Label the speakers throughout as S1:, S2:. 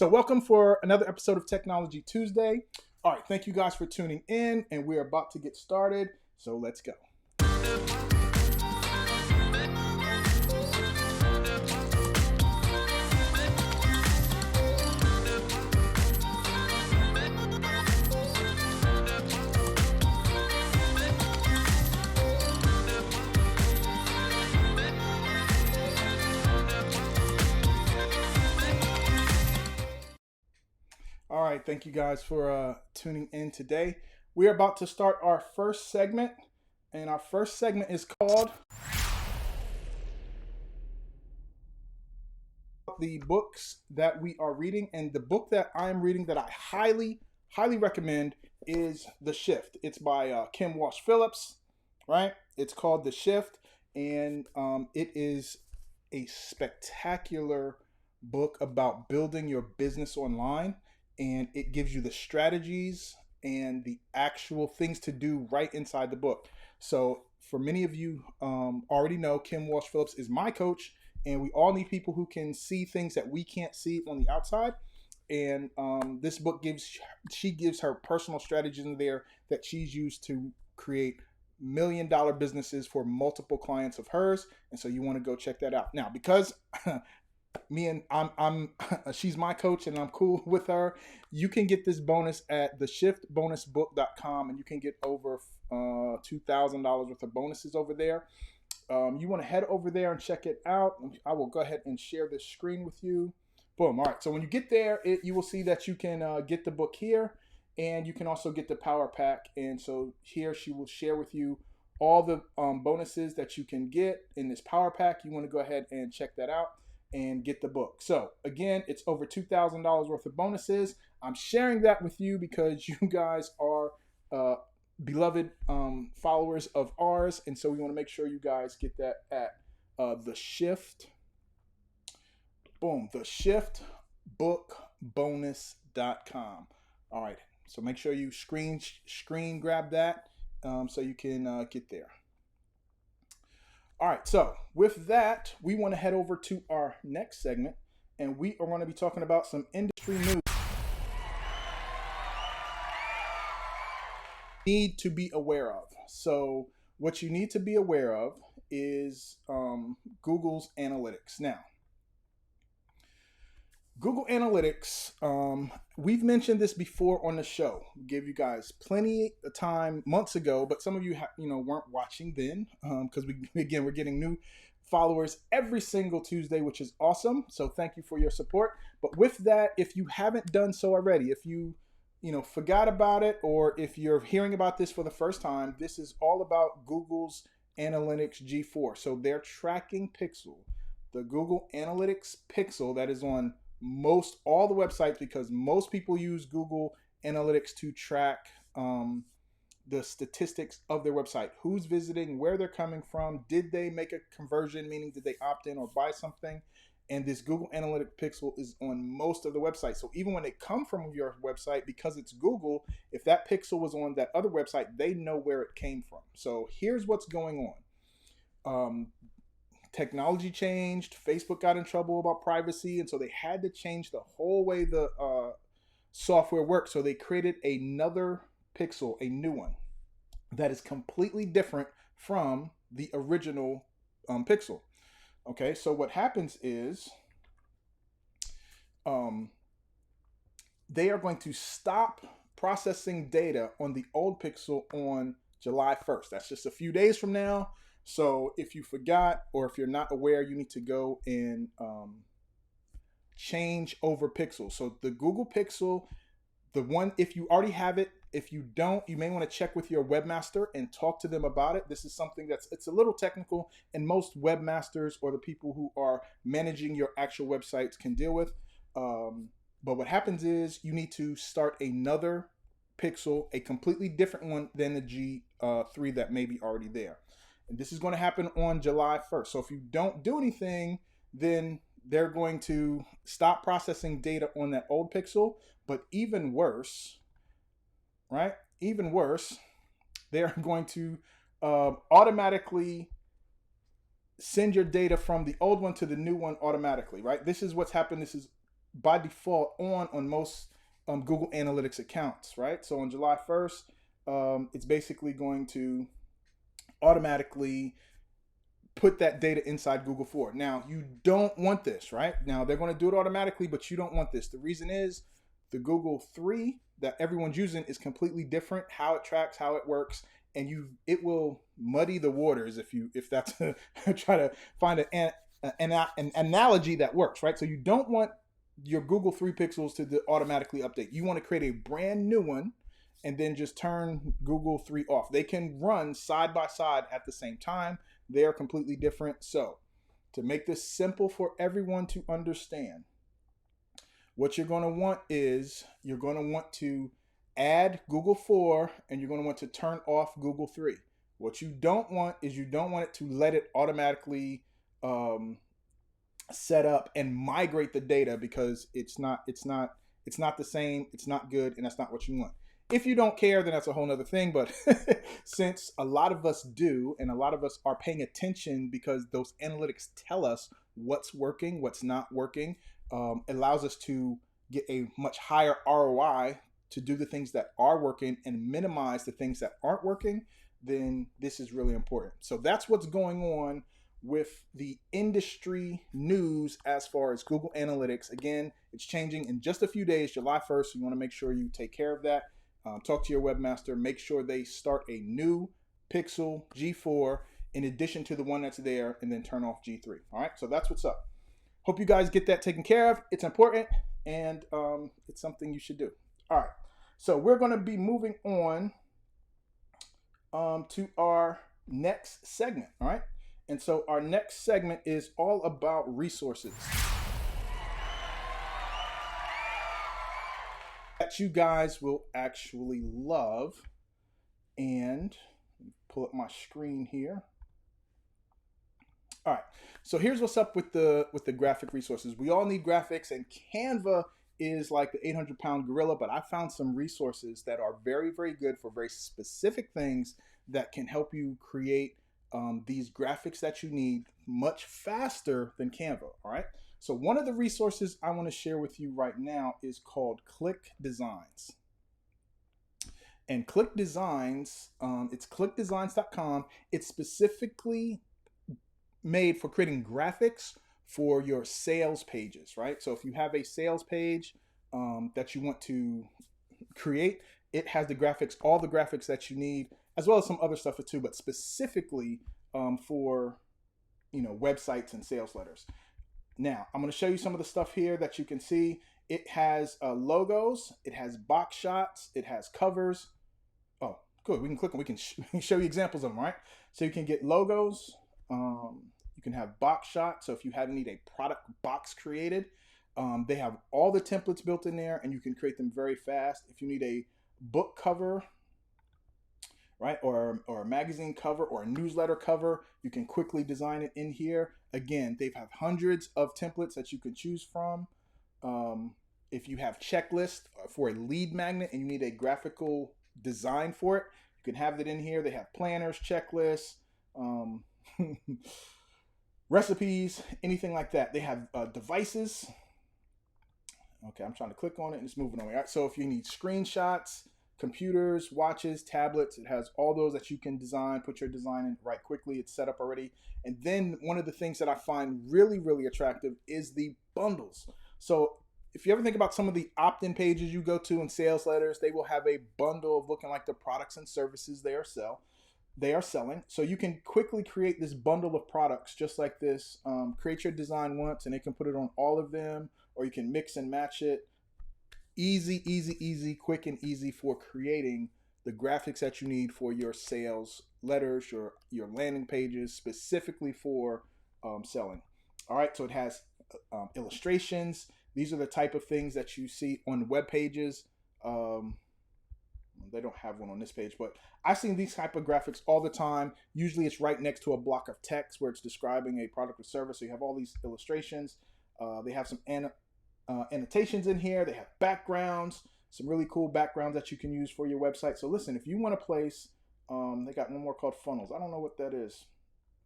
S1: So welcome for another episode of Technology Tuesday. All right, thank you guys for tuning in, and we're about to get started. So let's go. All right, thank you guys for tuning in today. We are about to start our first segment, and our first segment is called the books that we are reading. And the book that I am reading that I highly recommend is The Shift. It's by Kim Walsh Phillips, right? It's called The Shift, and it is a spectacular book about building your business online, and it gives you the strategies and the actual things to do right inside the book. So for many of you already know, Kim Walsh Phillips is my coach, and we all need people who can see things that we can't see on the outside. And this book gives her personal strategies in there that she's used to create $1 million businesses for multiple clients of hers. And so you want to go check that out. Now, because me and I'm she's my coach and I'm cool with her, you can get this bonus at theshiftbonusbook.com, and you can get over $2,000 worth of bonuses over there. You want to head over there and check it out. I will go ahead and share this screen with you. Boom. All right. So when you get there, you will see that you can get the book here, and you can also get the power pack. And so here she will share with you all the bonuses that you can get in this power pack. You want to go ahead and check that out and get the book. So again, it's over $2,000 worth of bonuses. I'm sharing that with you because you guys are beloved followers of ours, and so we want to make sure you guys get that at The Shift. Boom, theshiftbookbonus.com. All right, so make sure you screen grab that so you can get there. All right, so with that, we want to head over to our next segment, and we are going to be talking about some industry news need to be aware of. So what you need to be aware of is Google's analytics. Now, Google Analytics, we've mentioned this before on the show. We gave you guys plenty of time months ago, but some of you weren't watching then because we're getting new followers every single Tuesday, which is awesome. So thank you for your support. But with that, if you haven't done so already, if you forgot about it, or if you're hearing about this for the first time, this is all about Google's Analytics G4. So they're tracking Pixel, the Google Analytics Pixel that is on most all the websites, because most people use Google Analytics to track the statistics of their website. Who's visiting, where they're coming from, did they make a conversion, meaning did they opt in or buy something? And this Google Analytics Pixel is on most of the websites. So even when they come from your website, because it's Google, if that pixel was on that other website, they know where it came from. So here's what's going on. Technology changed. Facebook got in trouble about privacy, and so they had to change the whole way the software works. So they created another pixel, a new one, that is completely different from the original pixel. Okay, so what happens is they are going to stop processing data on the old pixel on July 1st. That's just a few days from now. So if you forgot, or if you're not aware, you need to go and change over pixels. So the Google Pixel, the one, if you already have it, if you don't, you may want to check with your webmaster and talk to them about it. This is something it's a little technical, and most webmasters or the people who are managing your actual websites can deal with. But what happens is you need to start another pixel, a completely different one than the G3 that may be already there. And this is going to happen on July 1st. So if you don't do anything, then they're going to stop processing data on that old pixel. But even worse, right? Even worse, they're going to automatically send your data from the old one to the new one automatically, right? This is what's happened. This is by default on most Google Analytics accounts, right? So on July 1st, it's basically going to automatically put that data inside Google Form. Now, you don't want this, right? Now, they're going to do it automatically, but you don't want this. The reason is the Google 3 that everyone's using is completely different, how it tracks, how it works, and it will muddy the waters if that's try to find an analogy that works, right? So you don't want your Google 3 pixels to automatically update. You want to create a brand new one and then just turn Google 3 off. They can run side by side at the same time. They are completely different. So to make this simple for everyone to understand, what you're going to want is you're going to want to add Google 4 and you're going to want to turn off Google 3. What you don't want is you don't want it to let it automatically set up and migrate the data, because it's not the same, it's not good, and that's not what you want. If you don't care, then that's a whole nother thing. But since a lot of us do, and a lot of us are paying attention because those analytics tell us what's working, what's not working, allows us to get a much higher ROI to do the things that are working and minimize the things that aren't working, then this is really important. So that's what's going on with the industry news as far as Google Analytics. Again, it's changing in just a few days, July 1st. So you want to make sure you take care of that. Talk to your webmaster, make sure they start a new Pixel G4 in addition to the one that's there, and then turn off G3. All right, so that's what's up. Hope you guys get that taken care of. It's important, and it's something you should do. All right, so we're going to be moving on to our next segment. All right, and so our next segment is all about resources that you guys will actually love. And pull up my screen here. All right, so here's what's up with the graphic resources. We all need graphics, and Canva is like the 800-pound gorilla, but I found some resources that are very, very good for very specific things that can help you create these graphics that you need much faster than Canva. All right, so one of the resources I want to share with you right now is called Click Designs. And Click Designs, it's clickdesigns.com. It's specifically made for creating graphics for your sales pages, right? So if you have a sales page that you want to create, it has the graphics, all the graphics that you need, as well as some other stuff too, but specifically for websites and sales letters. Now, I'm going to show you some of the stuff here that you can see. It has logos, it has box shots, it has covers. Oh, good. We can click and we can show you examples of them, right? So you can get logos. You can have box shots. So if you need a product box created, they have all the templates built in there, and you can create them very fast. If you need a book cover, right, or a magazine cover or a newsletter cover, you can quickly design it in here. Again, they have hundreds of templates that you can choose from. If you have checklists for a lead magnet and you need a graphical design for it, you can have it in here. They have planners, checklists, recipes, anything like that. They have devices. Okay, I'm trying to click on it and it's moving on. All right, so if you need screenshots, computers, watches, tablets, it has all those that you can design, put your design in right quickly. It's set up already. And then one of the things that I find really, really attractive is the bundles. So if you ever think about some of the opt-in pages you go to in sales letters, they will have a bundle of looking like the products and services they are selling. So you can quickly create this bundle of products just like this. Create your design once and it can put it on all of them, or you can mix and match it. Easy, easy, easy, quick and easy for creating the graphics that you need for your sales letters, your landing pages, specifically for selling. All right, so it has illustrations. These are the type of things that you see on web pages. They don't have one on this page, but I've seen these type of graphics all the time. Usually it's right next to a block of text where it's describing a product or service. So you have all these illustrations. They have some annotations in here. They have backgrounds, some really cool backgrounds that you can use for your website. So listen, if you want to place, they got one more called funnels. I don't know what that is.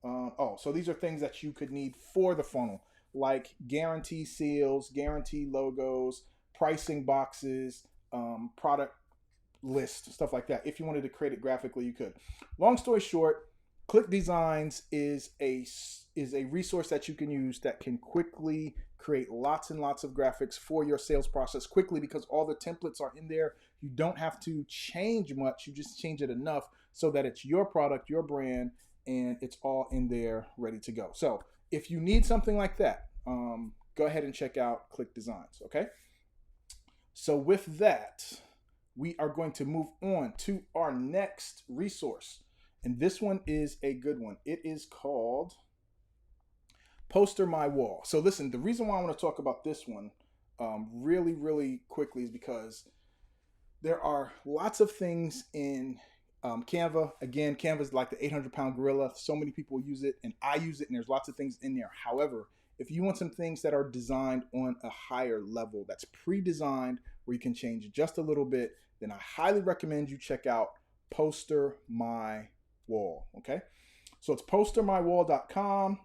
S1: So these are things that you could need for the funnel. like guarantee seals, guarantee logos, pricing boxes, product list, stuff like that. If you wanted to create it graphically, you could. Long story short, Click Designs is a resource that you can use that can quickly create lots and lots of graphics for your sales process quickly, because all the templates are in there. You don't have to change much. You just change it enough so that it's your product, your brand, and it's all in there ready to go. So if you need something like that, go ahead and check out Click Designs. Okay. So with that, we are going to move on to our next resource. And this one is a good one. It is called Poster My Wall. So listen, the reason why I want to talk about this one really, really quickly is because there are lots of things in Canva. Again, Canva is like the 800-pound gorilla. So many people use it, and I use it, and there's lots of things in there. However, if you want some things that are designed on a higher level, that's pre-designed, where you can change just a little bit, then I highly recommend you check out Poster My Wall. Okay, so it's postermywall.com.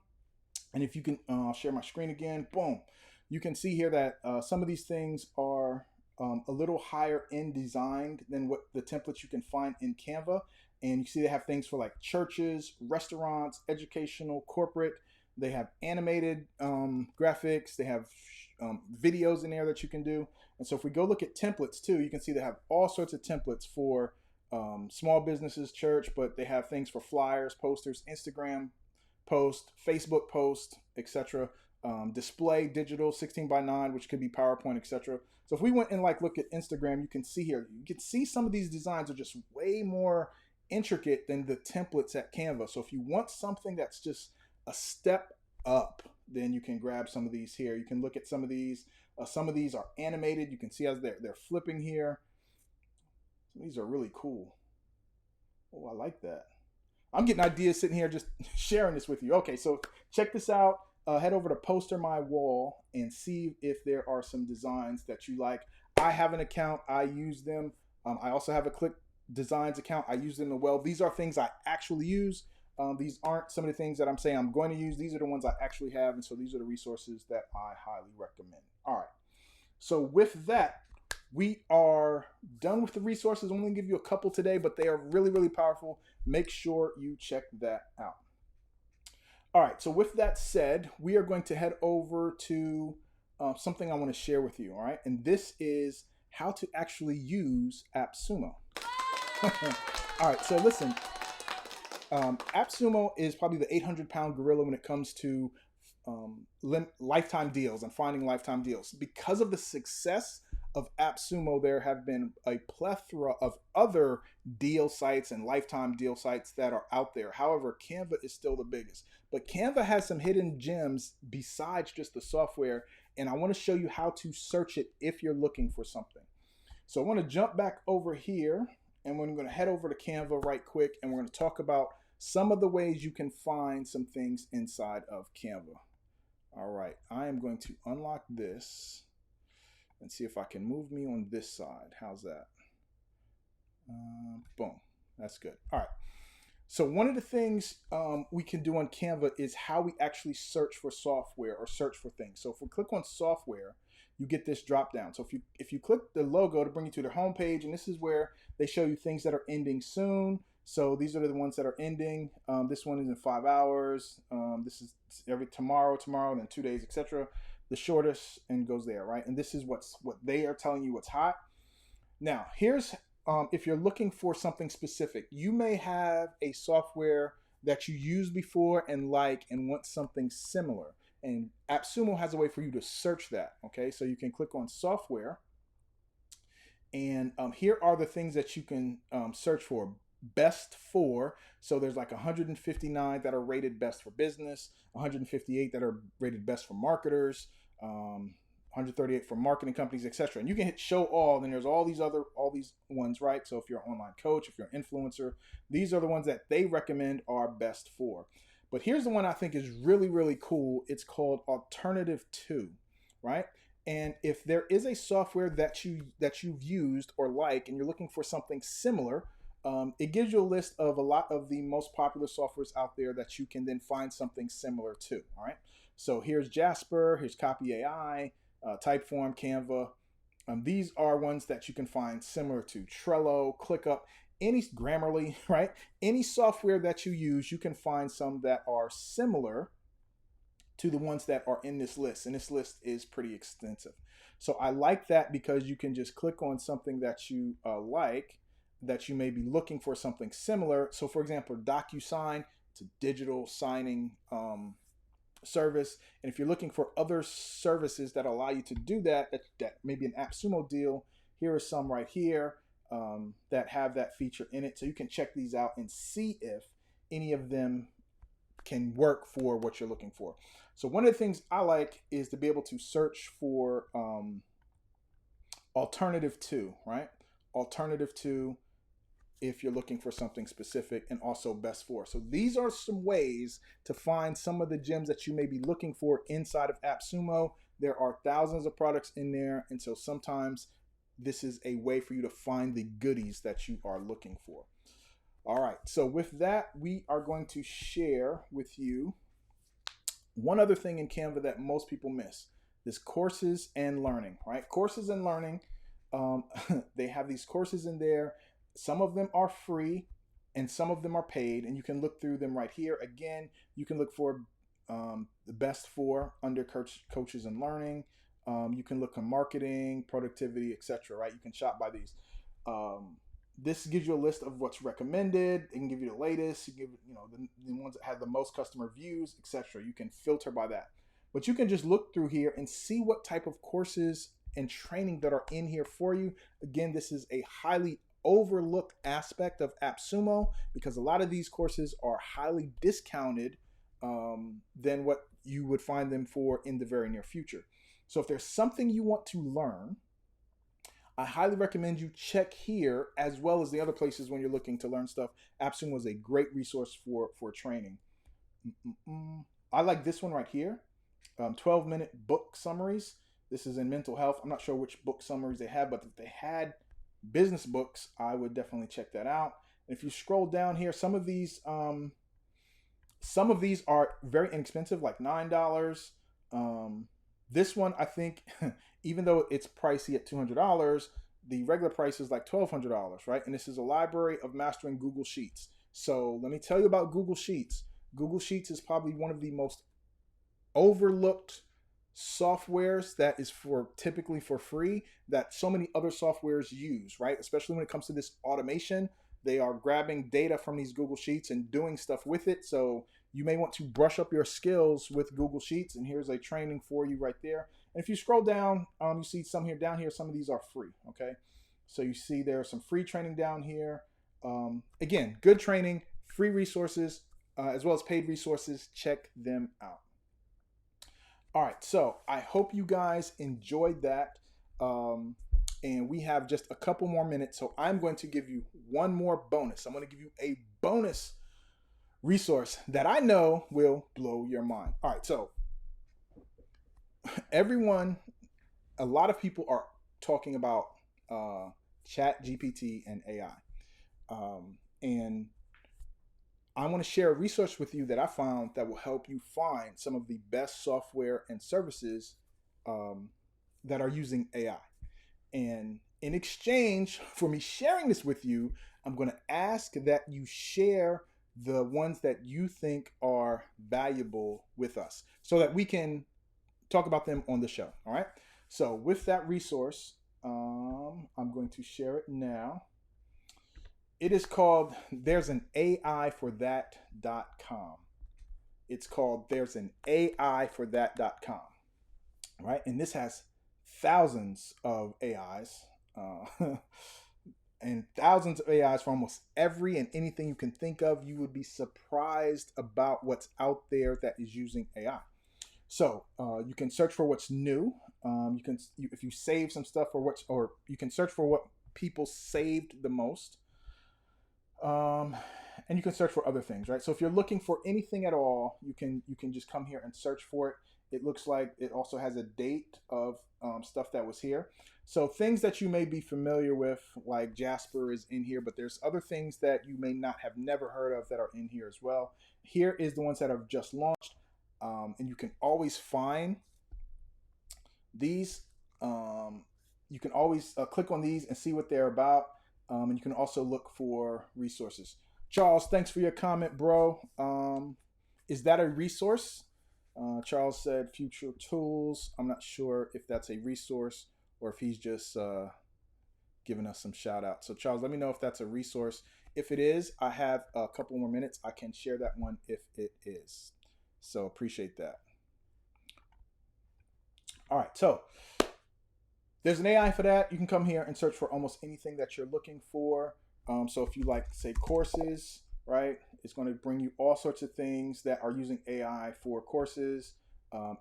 S1: And if you can share my screen again, boom, you can see here that some of these things are a little higher end designed than what the templates you can find in Canva. And you see they have things for like churches, restaurants, educational, corporate. They have animated graphics. They have videos in there that you can do. And so if we go look at templates too, you can see they have all sorts of templates for small businesses, church, but they have things for flyers, posters, Instagram post, Facebook post, etc. Display, digital, 16:9, which could be PowerPoint, etc. So if we went and like look at Instagram, you can see here, you can see some of these designs are just way more intricate than the templates at Canva. So if you want something that's just a step up, then you can grab some of these here. You can look at some of these. Some of these are animated. You can see as they're flipping here. These are really cool. Oh, I like that. I'm getting ideas sitting here just sharing this with you. Okay, so check this out. Head over to Poster My Wall and see if there are some designs that you like. I have an account. I use them. I also have a Click Designs account. I use them as well. These are things I actually use. These aren't some of the things that I'm saying I'm going to use. These are the ones I actually have. And so these are the resources that I highly recommend. All right. So with that, we are done with the resources. I'm going to give you a couple today, but they are really, really powerful. Make sure you check that out. All right. So with that said, we are going to head over to something I want to share with you. All right. And this is how to actually use AppSumo. All right. So listen, AppSumo is probably the 800-pound gorilla when it comes to lifetime deals and finding lifetime deals. Because of the success of AppSumo, there have been a plethora of other deal sites and lifetime deal sites that are out there. However, Canva is still the biggest. But Canva has some hidden gems besides just the software, and I want to show you how to search it if you're looking for something. So I want to jump back over here, and we're going to head over to Canva right quick, and we're going to talk about some of the ways you can find some things inside of Canva. All right, I am going to unlock this and see if I can move me on this side. How's that? Boom, that's good. All right, so one of the things we can do on Canva is how we actually search for software or search for things. So if we click on software, you get this drop down. So if you click the logo to bring you to their homepage, and this is where they show you things that are ending soon. So these are the ones that are ending. This one is in 5 hours. This is every tomorrow, then 2 days, etc. The shortest and goes there, right? And this is what they are telling you what's hot. Now, here's if you're looking for something specific, you may have a software that you used before and want something similar. And AppSumo has a way for you to search that. Okay, so you can click on software, and here are the things that you can search for. Best for, so there's like 159 that are rated best for business, 158 that are rated best for marketers, 138 for marketing companies, etc. And you can hit show all, and there's all these ones, right? So if you're an online coach, if you're an influencer, these are the ones that they recommend are best for. But here's the one I think is really, really cool. It's called Alternative 2, right? And if there is a software that you've used or like, and you're looking for something similar, it gives you a list of a lot of the most popular softwares out there that you can then find something similar to. All right. So here's Jasper, here's Copy AI, Typeform, Canva. These are ones that you can find similar to Trello, ClickUp, any Grammarly, right? Any software that you use, you can find some that are similar to the ones that are in this list. And this list is pretty extensive. So I like that because you can just click on something that you like, that you may be looking for something similar. So for example, DocuSign, it's a digital signing service. And if you're looking for other services that allow you to do that, that maybe an AppSumo deal, here are some right here that have that feature in it. So you can check these out and see if any of them can work for what you're looking for. So one of the things I like is to be able to search for alternative to, right? Alternative to, if you're looking for something specific, and also best for. So these are some ways to find some of the gems that you may be looking for inside of AppSumo. There are thousands of products in there, and so sometimes this is a way for you to find the goodies that you are looking for. All right, so with that, we are going to share with you one other thing in Canva that most people miss. This courses and learning, right? Courses and learning, they have these courses in there. Some of them are free and some of them are paid, and you can look through them right here. Again, you can look for the best for under coaches and learning. You can look on marketing, productivity, etc. Right? You can shop by these. This gives you a list of what's recommended. It can give you the latest. You give the ones that have the most customer views, etc. You can filter by that. But you can just look through here and see what type of courses and training that are in here for you. Again, this is a highly overlooked aspect of AppSumo because a lot of these courses are highly discounted than what you would find them for in the very near future. So if there's something you want to learn, I highly recommend you check here as well as the other places when you're looking to learn stuff. AppSumo is a great resource for training. I like this one right here, 12-minute book summaries. This is in mental health. I'm not sure which book summaries they have, but if they had business books, I would definitely check that out. And if you scroll down here, some of these are very inexpensive, like $9. This one, I think, even though it's pricey at $200, the regular price is like $1,200, right? And this is a library of mastering Google Sheets. So let me tell you about Google Sheets. Google Sheets is probably one of the most overlooked softwares that is typically for free that so many other softwares use, right? Especially when it comes to this automation, they are grabbing data from these Google Sheets and doing stuff with it. So you may want to brush up your skills with Google Sheets, and here's a training for you right there. And if you scroll down, you see some here down here. Some of these are free, okay? So you see there's some free training down here. Again, good training, free resources, as well as paid resources. Check them out. All right, so I hope you guys enjoyed that. And we have just a couple more minutes, so I'm going to give you one more bonus. I'm going to give you a bonus resource that I know will blow your mind. All right, so a lot of people are talking about Chat GPT and AI. And I want to share a resource with you that I found that will help you find some of the best software and services that are using AI. And in exchange for me sharing this with you, I'm going to ask that you share the ones that you think are valuable with us so that we can talk about them on the show. All right. So with that resource, I'm going to share it now. It is called There's an AI for That.com. It's called There's an AI for That.com. Right. And this has thousands of AIs and thousands of AIs for almost every and anything you can think of. You would be surprised about what's out there that is using AI. So you can search for what's new. If you save some stuff or you can search for what people saved the most. And you can search for other things, right? So if you're looking for anything at all, you can just come here and search for it. It looks like it also has a date of stuff that was here. So things that you may be familiar with, like Jasper is in here, but there's other things that you may not have never heard of that are in here as well. Here is the ones that have just launched. And you can always find these. You can always click on these and see what they're about. And you can also look for resources. Charles, thanks for your comment, bro. Is that a resource? Charles said future tools. I'm not sure if that's a resource or if he's just giving us some shout out. So Charles, let me know if that's a resource. If it is, I have a couple more minutes. I can share that one if it is. So appreciate that. All right, so there's an AI for that. You can come here and search for almost anything that you're looking for. So if you like, say, courses, right, it's going to bring you all sorts of things that are using AI for courses.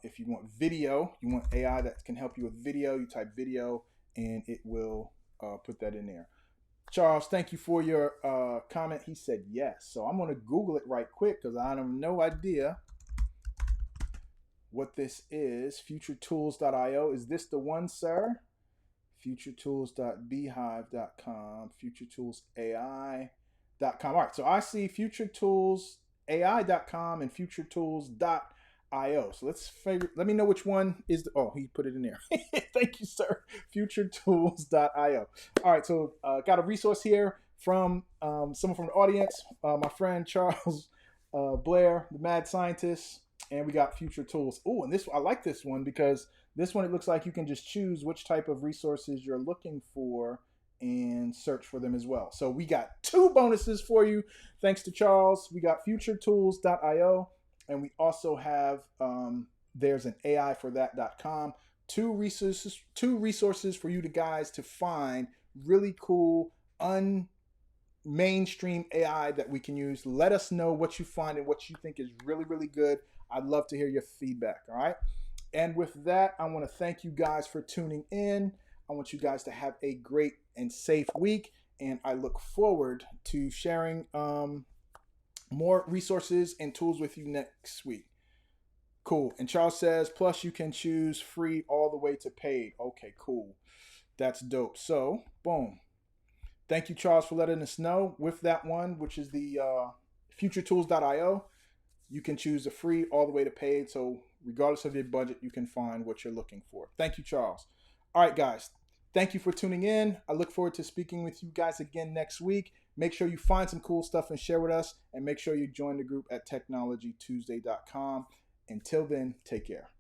S1: If you want video, you want AI that can help you with video, you type video and it will put that in there. Charles, thank you for your comment. He said yes. So I'm going to Google it right quick because I have no idea what this is. Futuretools.io. Is this the one, sir? Futuretools.beehive.com, futuretoolsai.com. All right, so I see futuretoolsai.com and futuretools.io. So let me know which one is oh, he put it in there. Thank you, sir. Futuretools.io. All right, so got a resource here from someone from the audience, my friend Charles Blair, the mad scientist, and we got Future Tools. Oh, and I like this one because this one, it looks like you can just choose which type of resources you're looking for and search for them as well. So we got 2 bonuses for you. Thanks to Charles. We got futuretools.io and we also have, there's an AI for that.com. 2 resources for you guys to find really cool, mainstream AI that we can use. Let us know what you find and what you think is really, really good. I'd love to hear your feedback. All right. And with that, I want to thank you guys for tuning in. I want you guys to have a great and safe week. And I look forward to sharing more resources and tools with you next week. Cool. And Charles says, plus you can choose free all the way to paid. Okay, cool. That's dope. So, boom. Thank you, Charles, for letting us know. With that one, which is the futuretools.io, you can choose the free all the way to paid. So regardless of your budget, you can find what you're looking for. Thank you, Charles. All right, guys. Thank you for tuning in. I look forward to speaking with you guys again next week. Make sure you find some cool stuff and share with us. And make sure you join the group at technologytuesday.com. Until then, take care.